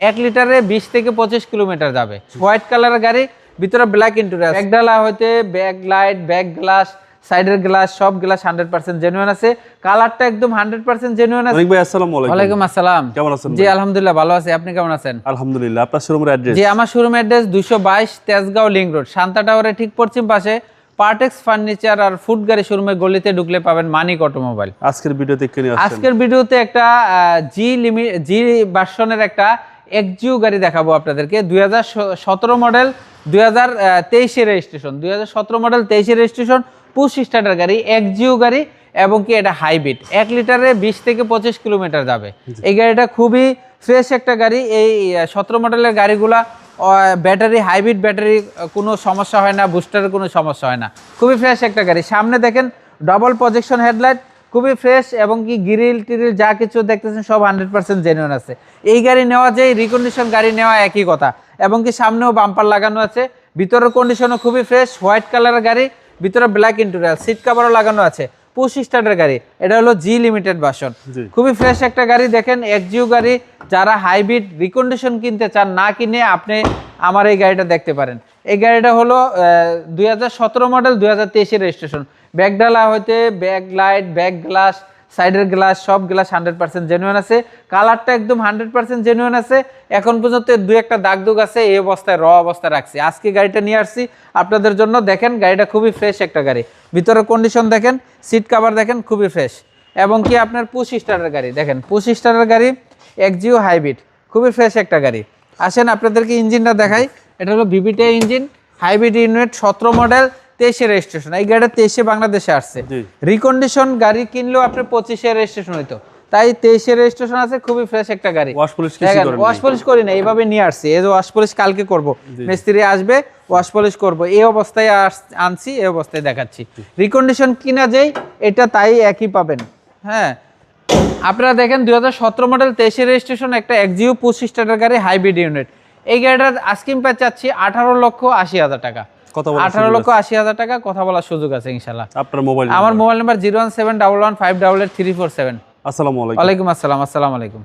1 লিটারে 20 থেকে 25 কিলোমিটার যাবে। হোয়াইট কালারের গাড়ি, ভিতরে ব্ল্যাক ইন্টেরিয়র, ব্যাকডালা হইতে ব্যাক লাইট, ব্যাক গ্লাস, সাইডের গ্লাস, সব গ্লাস 100% জেনুইন আছে। কালারটা একদম 100% জেনুইন আছে। ভাই আসসালামু আলাইকুম। ওয়ালাইকুম আসসালাম। কেমন আছেন? জি আলহামদুলিল্লাহ ভালো আছি, আপনি কেমন আছেন? আলহামদুলিল্লাহ। আপনার শোরুমের অ্যাড্রেস? জি আমার showroom address 222 Tejgaon link road, Shanta টাওয়ারের ঠিক পশ্চিম পাশে পার্টেক্স ফার্নিচার আর ফুড গাড়ি শোরুমের গলিতে ঢুকলে পাবেন মানিক অটোমোবাইল। আজকের ভিডিওতে কি নিয়ে আসছেন? আজকের ভিডিওতে একটা জি ভার্সনের একটা এক্সিউ গাড়ি দেখাবো আপনাদেরকে। 2017 model, 2023 registration, 2017 model 23 registration, push starter গাড়ি, এক্সিউ গাড়ি এবং কি এটা হাইব্রিড। 1 লিটারে 20 থেকে 25 কিলোমিটার যাবে। এই গাড়িটা খুবই ফ্রেশ একটা গাড়ি। এই 17 মডেলের গাড়িগুলা ব্যাটারি, হাইব্রিড ব্যাটারি কোনো সমস্যা হয় না, বুস্টারের কোনো সমস্যা হয় না। খুবই ফ্রেশ একটা গাড়ি। সামনে দেখেন ডবল প্রজেকশন হেডলাইট, খুবই ফ্রেশ এবং কি গ্রিল টিরিল যা কিছু দেখতেছেন সব 100% জেনুইন আছে। এই গাড়ি নেওয়া যায়, রিকন্ডিশন গাড়ি নেওয়া একই কথা। এবং কি সামনেও বাম্পার লাগানো আছে, ভিতরের কন্ডিশনও খুবই ফ্রেশ। হোয়াইট কালারের গাড়ি, ভিতরে ব্ল্যাক ইন্টেরিয়র, সিট কভারও লাগানো আছে। পুশ স্টার্টের গাড়ি, এটা হলো জি লিমিটেড ভার্সন। খুবই ফ্রেশ একটা গাড়ি। দেখেন এক্সিউ গাড়ি, যারা হাইব্রিড রিকন্ডিশন কিনতে চান, না কিনে আপনি আমার এই গাড়িটা দেখতে পারেন। এই গাড়িটা হলো 2017 মডেল, 2023 রেজিস্ট্রেশন। ব্যাকডালা হইতে ব্যাক লাইট, ব্যাক গ্লাস, সাইডের গ্লাস, সব গ্লাস 100% জেনুইন আছে। কালারটা একদম 100% জেনুইন আছে। এখন পর্যন্ত দুই একটা দাগ দুগ আছে, এই অবস্থায় অবস্থায় রাখছি। আজকে গাড়িটা নিয়ে আসছি আপনাদের জন্য। দেখেন গাড়িটা খুবই ফ্রেশ একটা গাড়ি। ভিতরের কন্ডিশন দেখেন, সিট কভার দেখেন খুবই ফ্রেশ। এবং কি আপনার পুশ স্টারের গাড়ি দেখেন, পুশ স্টারের গাড়ি, এক্সিউ হাইব্রিড, খুবই ফ্রেশ একটা গাড়ি। আসেন আপনাদেরকে ইঞ্জিনটা দেখাই। এটা হলো VVT engine, hybrid unit, 17 model, 23 registration. এই গাড়িটা 23 বাংলাদেশে আসছে। রিকন্ডিশন গাড়ি কিনলেও আপনি 25 রেজিস্ট্রেশন হইতো, তাই 23 রেজিস্ট্রেশন আছে। খুবই ফ্রেশ একটা গাড়ি। ওয়াশ পলিশ ওয়াশ পলিশ করি না, এইভাবে নিয়ে আসছি। এই যে ওয়াশ পলিশ কালকে করব, মিস্ত্রি আসবে, ওয়াশ পলিশ করব। এই অবস্থায় আনছি, এই অবস্থায় দেখাচ্ছি। রিকন্ডিশন কিনা যেই এটা তাই একই পাবেন। হ্যাঁ, আপনারা দেখেন 2017 মডেল 23 রেজিস্ট্রেশন একটা এক্সিউ পুশ স্টার্টার গাড়ি, হাইব্রিড ইউনিট। এই গাড়িটার আস্কিং প্রাইস চাচ্ছি 18,80,000 টাকা। 18,80,000 টাকা, কথা বলার সুযোগ আছে ইনশাআল্লাহ। আপনার মোবাইল? আমার মোবাইল নাম্বার 01711588347। আসসালামু আলাইকুম। ওয়ালাইকুম আসসালাম। আসসালামু আলাইকুম।